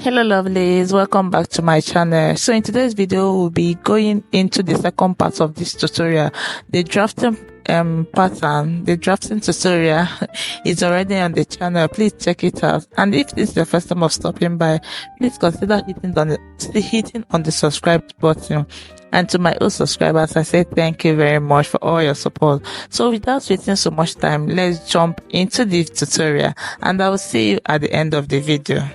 Hello lovelies, welcome back to my channel. So in today's video we'll be going into the second part of this tutorial. The drafting pattern, the drafting tutorial is already on the channel. Please check it out, and if this is your first time of stopping by, please consider hitting on the subscribe button. And to my old subscribers, I say thank you very much for all your support. So without wasting so much time, let's jump into the tutorial, and I will see you at the end of the video.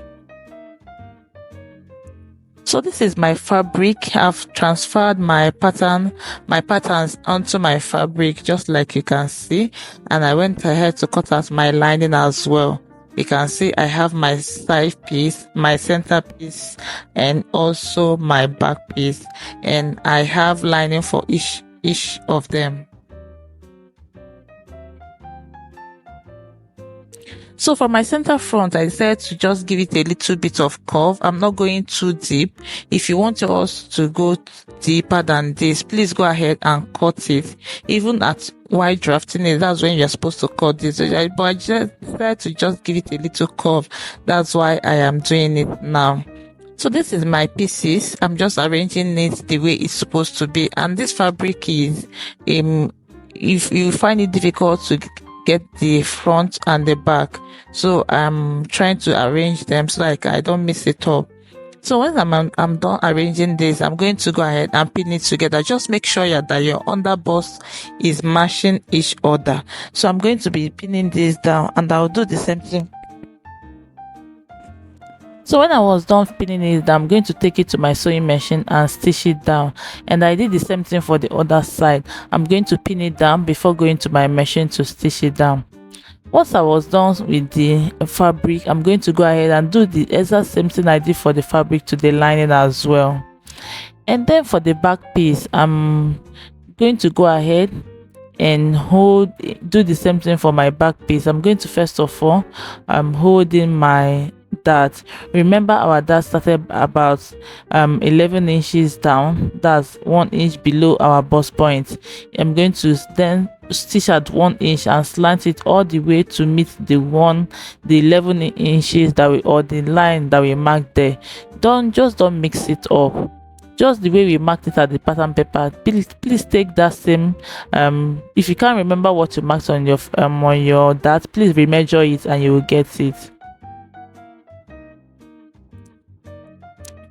So this is my fabric. I've transferred my patterns onto my fabric, just like you can see, and I went ahead to cut out my lining as well. You can see I have my side piece, my center piece, and also my back piece, and I have lining for each of them. So for my center front, I decided to just give it a little bit of curve. I'm not going too deep. If you want yours to go deeper than this, please go ahead and cut it. Even at while drafting it, that's when you're supposed to cut this. But I just decided to just give it a little curve. That's why I am doing it now. So this is my pieces. I'm just arranging it the way it's supposed to be. And this fabric is, if you find it difficult to get the front and the back, so I'm trying to arrange them so like I don't mix it up. So when I'm done arranging this, I'm going to go ahead and pin it together. Just make sure that your underbust is matching each other. So I'm going to be pinning this down, and I'll do the same thing. So when I was done pinning it down, I'm going to take it to my sewing machine and stitch it down. And I did the same thing for the other side. I'm going to pin it down before going to my machine to stitch it down. Once I was done with the fabric, I'm going to go ahead and do the exact same thing I did for the fabric to the lining as well. And then for the back piece, I'm going to go ahead and do the same thing for my back piece. I'm going to first of all, I'm holding my dart. Remember our dart started about 11 inches down. That's 1 inch below our bust point. I'm going to then stitch at 1 inch and slant it all the way to meet the 11 inches that the line that we marked there. Don't mix it up. Just the way we marked it at the pattern paper. Please take that same, if you can't remember what you marked on your dart, please remeasure it and you will get it.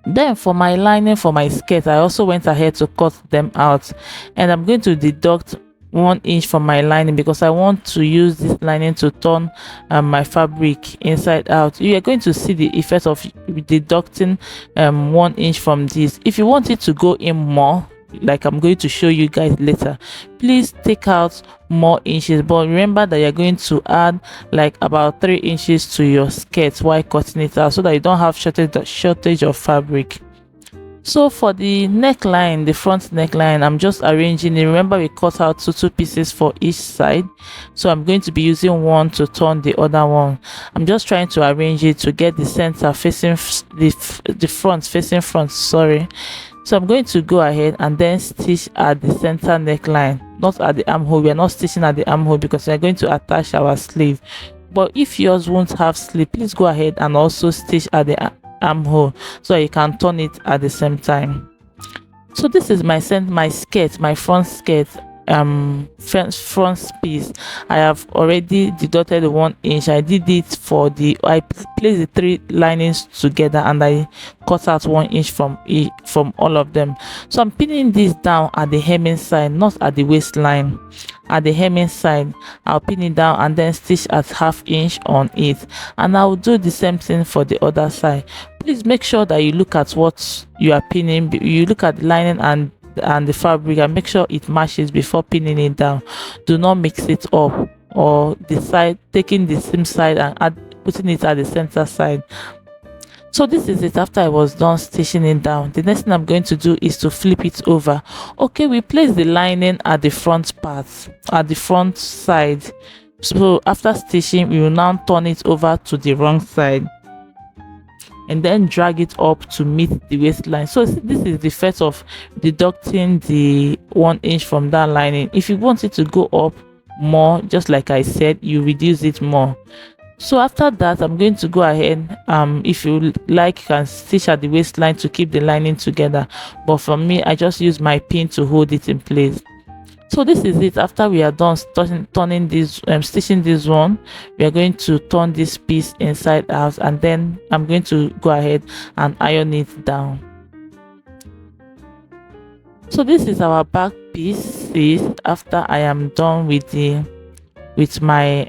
Then for my lining for my skirt, I also went ahead to cut them out, and I'm going to deduct 1 inch from my lining because I want to use this lining to turn my fabric inside out. You are going to see the effect of deducting 1 inch from this. If you want it to go in more, like I'm going to show you guys later, please take out more inches, but remember that you're going to add like about 3 inches to your skirt while cutting it out so that you don't have shortage of fabric. So for the neckline, the front neckline, I'm just arranging it. Remember we cut out two pieces for each side, so I'm going to be using one to turn the other one. I'm just trying to arrange it to get the center facing the front facing front, sorry. So I'm going to go ahead and then stitch at the center neckline, not at the armhole. We are not stitching at the armhole because we are going to attach our sleeve. But if yours won't have sleeve, please go ahead and also stitch at the armhole so you can turn it at the same time. So this is my skirt, my front skirt, front piece. I have already deducted the 1 inch. I did it I placed the 3 linings together and I cut out 1 inch from all of them. So I'm pinning this down at the hemming side, not at the waistline. At the hemming side, I'll pin it down and then stitch at 1/2 inch on it, and I'll do the same thing for the other side. Please make sure that you look at what you are pinning. You look at the lining and the fabric and make sure it matches before pinning it down. Do not mix it up or decide taking the same side and putting it at the center side. So this is it after I was done stitching it down. The next thing I'm going to do is to flip it over. Okay, we place the lining at the front part, at the front side. So after stitching, we will now turn it over to the wrong side and then drag it up to meet the waistline. So this is the effect of deducting the 1 inch from that lining. If you want it to go up more, just like I said, you reduce it more. So after that, I'm going to go ahead, if you like, you can stitch at the waistline to keep the lining together, but for me, I just use my pin to hold it in place. So this is it. After we are done turning this, stitching this one, we are going to turn this piece inside out, and then I'm going to go ahead and iron it down. So this is our back piece after I am done with my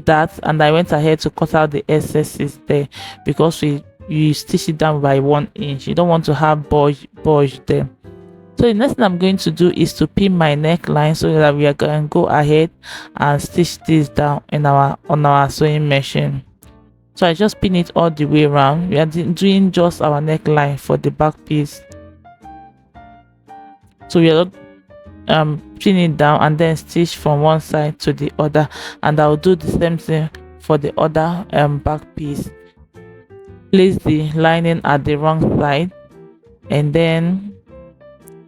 that, and I went ahead to cut out the excesses there, because you stitch it down by 1 inch. You don't want to have bulge there. So the next thing I'm going to do is to pin my neckline, so that we are going to go ahead and stitch this down on our sewing machine. So I just pin it all the way around. We are doing just our neckline for the back piece. So we are pin it down and then stitch from one side to the other, and I'll do the same thing for the other back piece. Place the lining at the wrong side, and then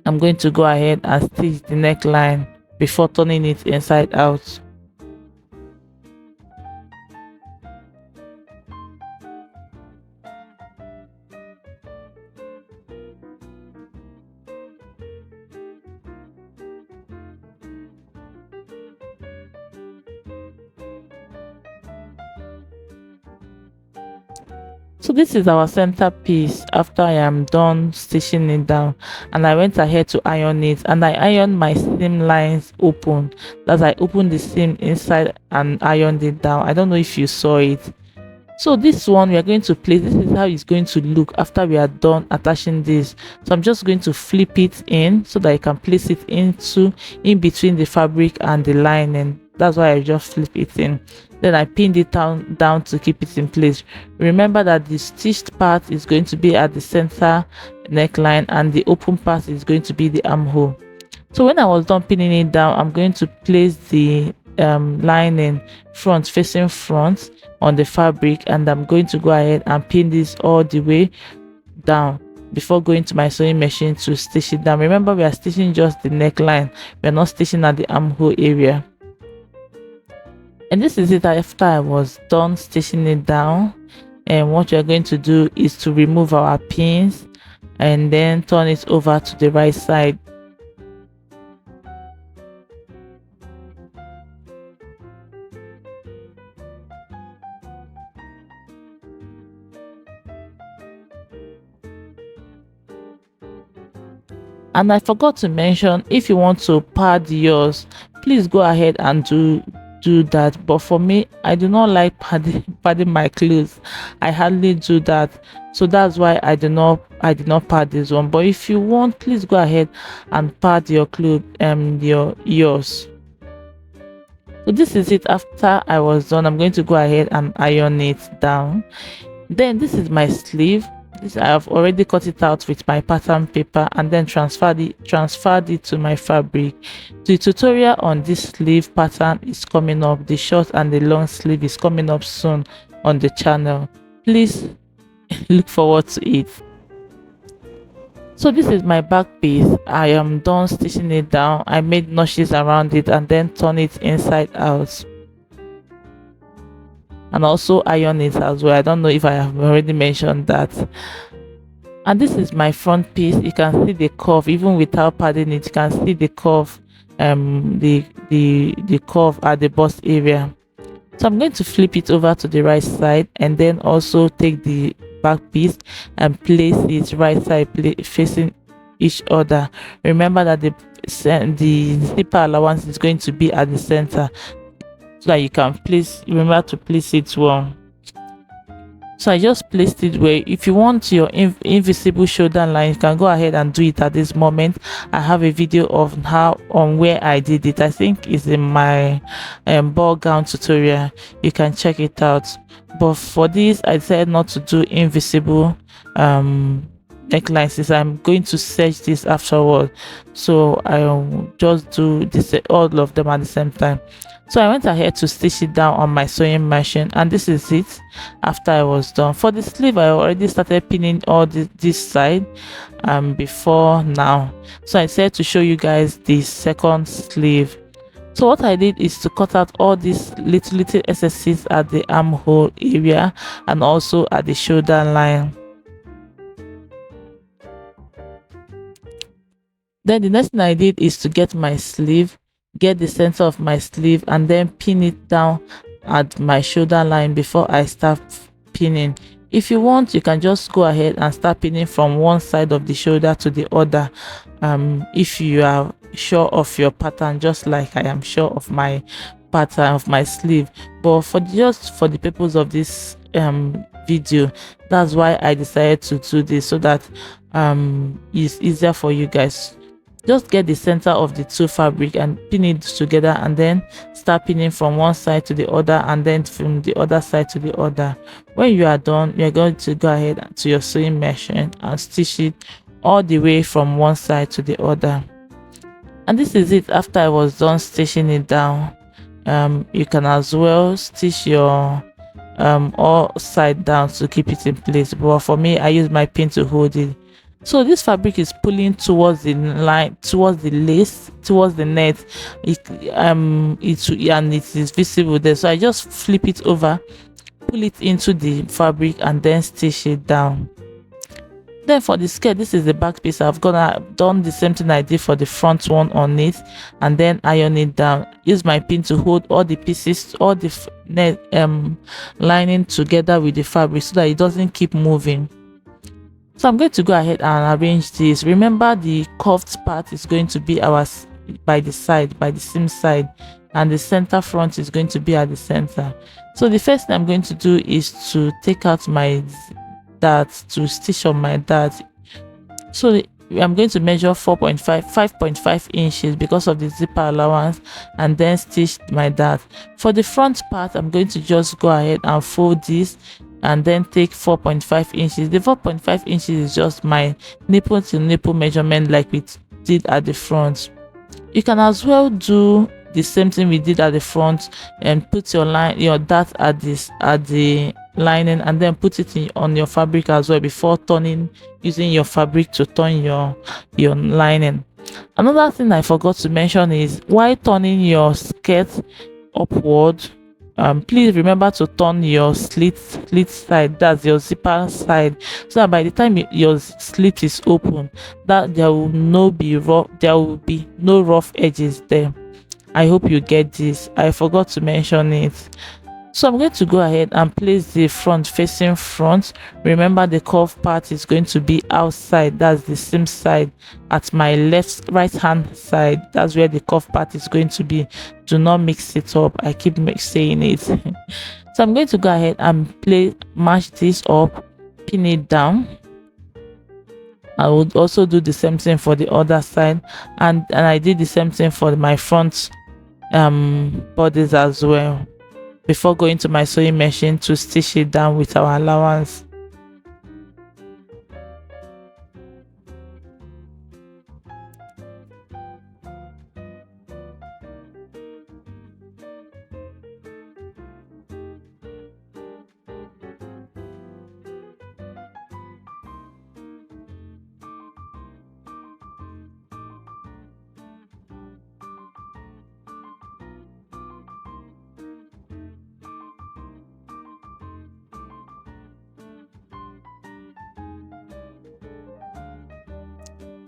I'm going to go ahead and stitch the neckline before turning it inside out. So this is our center piece after I am done stitching it down, and I went ahead to iron it, and I ironed my seam lines open. As I opened the seam inside and ironed it down. I don't know if you saw it. So this one we are going to place. This is how it's going to look after we are done attaching this. So I'm just going to flip it in so that I can place it in between the fabric and the lining. That's why I just flip it in. Then I pinned it down to keep it in place. Remember that the stitched part is going to be at the center neckline, and the open part is going to be the armhole. So when I was done pinning it down, I'm going to place the lining front facing front on the fabric, and I'm going to go ahead and pin this all the way down before going to my sewing machine to stitch it down. Remember, we are stitching just the neckline, we're not stitching at the armhole area. And this is it after I was done stitching it down. And what we are going to do is to remove our pins and then turn it over to the right side. And I forgot to mention, if you want to pad yours, please go ahead and do that, but for me, I do not like padding my clothes. I hardly do that, so that's why I did not pad this one. But if you want, please go ahead and pad your clothes, yours. So this is it after I was done. I'm going to go ahead and iron it down. Then this is my sleeve. I have already cut it out with my pattern paper and then transferred it to my fabric. The tutorial on this sleeve pattern is coming up. The short and the long sleeve is coming up soon on the channel. Please look forward to it. So this is my back piece. I am done stitching it down. I made notches around it and then turn it inside out, and also iron it as well. I don't know if I have already mentioned that. And this is my front piece. You can see the curve even without padding it. You can see the curve, the curve at the bust area. So I'm going to flip it over to the right side, and then also take the back piece and place it right side facing each other. Remember that the zipper allowance is going to be at the center, so that you can remember to place it well. So I just placed it where, if you want your invisible shoulder line, you can go ahead and do it at this moment. I have a video of where I did it. I think it's in my ball gown tutorial. You can check it out. But for this, I decided not to do invisible necklines, since I'm going to search this afterward. So I'll just do this, all of them at the same time. So I went ahead to stitch it down on my sewing machine, and this is it after I was done. For the sleeve, I already started pinning all this side before now. So I said to show you guys the second sleeve. So what I did is to cut out all these little excesses at the armhole area and also at the shoulder line. Then the next thing I did is to get my sleeve, get the center of my sleeve, and then pin it down at my shoulder line before I start pinning. If you want, you can just go ahead and start pinning from one side of the shoulder to the other, if you are sure of your pattern, just like I am sure of my pattern of my sleeve. But for just for the purpose of this video, that's why I decided to do this, so that it's easier for you guys. Just get the center of the two fabric and pin it together, and then start pinning from one side to the other, and then from the other side to the other. When you are done, you're going to go ahead to your sewing machine and stitch it all the way from one side to the other. And this is it after I was done stitching it down. You can as well stitch your all side down to keep it in place, but for me, I use my pin to hold it. So this fabric is pulling towards the line, towards the lace, towards the net. And it is visible there. So I just flip it over, pull it into the fabric, and then stitch it down. Then for the skirt, this is the back piece. I've done the same thing I did for the front one on it, and then iron it down. Use my pin to hold all the pieces, all the net lining together with the fabric, so that it doesn't keep moving. So I'm going to go ahead and arrange this. Remember, the curved part is going to be ours by the side, by the seam side, and the center front is going to be at the center. So the first thing I'm going to do is to take out my dart, to stitch on my dart. So I'm going to measure 5.5 inches because of the zipper allowance, and then stitch my dart. For the front part, I'm going to just go ahead and fold this, and then take 4.5 inches. The 4.5 inches is just my nipple to nipple measurement, like we did at the front. You can as well do the same thing we did at the front, and put your dart at the lining, and then put it on your fabric as well before turning, using your fabric to turn your lining. Another thing I forgot to mention is, while turning your skirt upward, please remember to turn your slit side, that's your zipper side, so that by the time your slit is open, that there will be no rough edges there. I hope you get this. I forgot to mention it. So I'm going to go ahead and place the front facing front. Remember, the curved part is going to be outside, that's the seam side, at my right hand side. That's where the curved part is going to be. Do not mix it up, I keep saying it. So I'm going to go ahead and match this up, pin it down. I would also do the same thing for the other side, and I did the same thing for my front bodies as well, before going to my sewing machine to stitch it down with our allowance.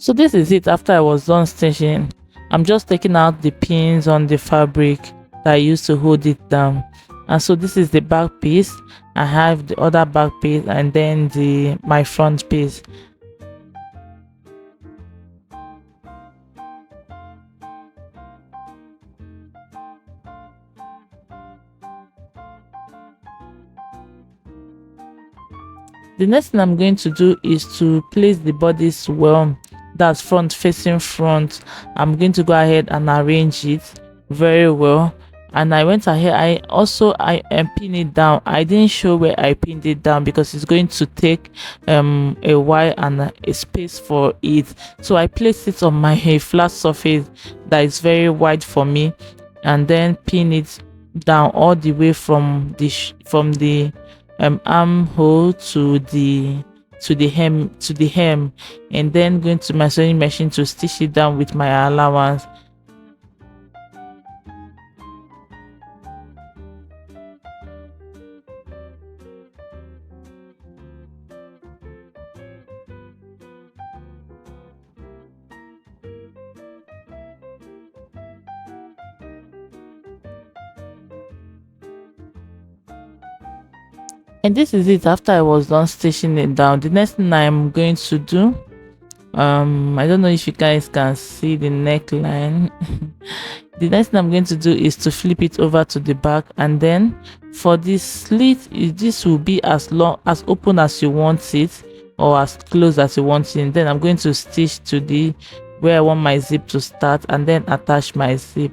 So this is it after I was done stitching. I'm just taking out the pins on the fabric that I used to hold it down. And so this is the back piece. I have the other back piece, and then my front piece. The next thing I'm going to do is to place the bodice well, that's front facing front. I'm going to go ahead and arrange it very well. And I went ahead, I pinned it down. I didn't show where I pinned it down because it's going to take a while and a space for it. So I placed it on my flat surface that is very wide for me, and then pin it down all the way from the armhole to the hem, and then going to my sewing machine to stitch it down with my allowance. And this is it after I was done stitching it down. The next thing I'm going to do, I don't know if you guys can see the neckline. The next thing I'm going to do is to flip it over to the back, and then for this slit, this will be as long as open as you want it or as close as you want it. And then I'm going to stitch to the where I want my zip to start and then attach my zip.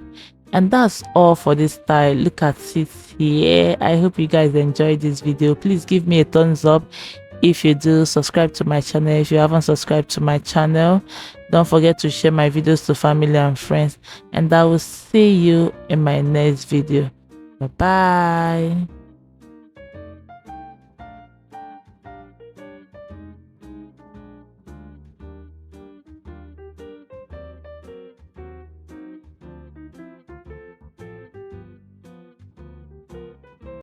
And that's all for this style. Look at it here. I hope you guys enjoyed this video. Please give me a thumbs up if you do. Subscribe to my channel if you haven't subscribed to my channel. Don't forget to share my videos to family and friends, and I will see you in my next video. Bye bye.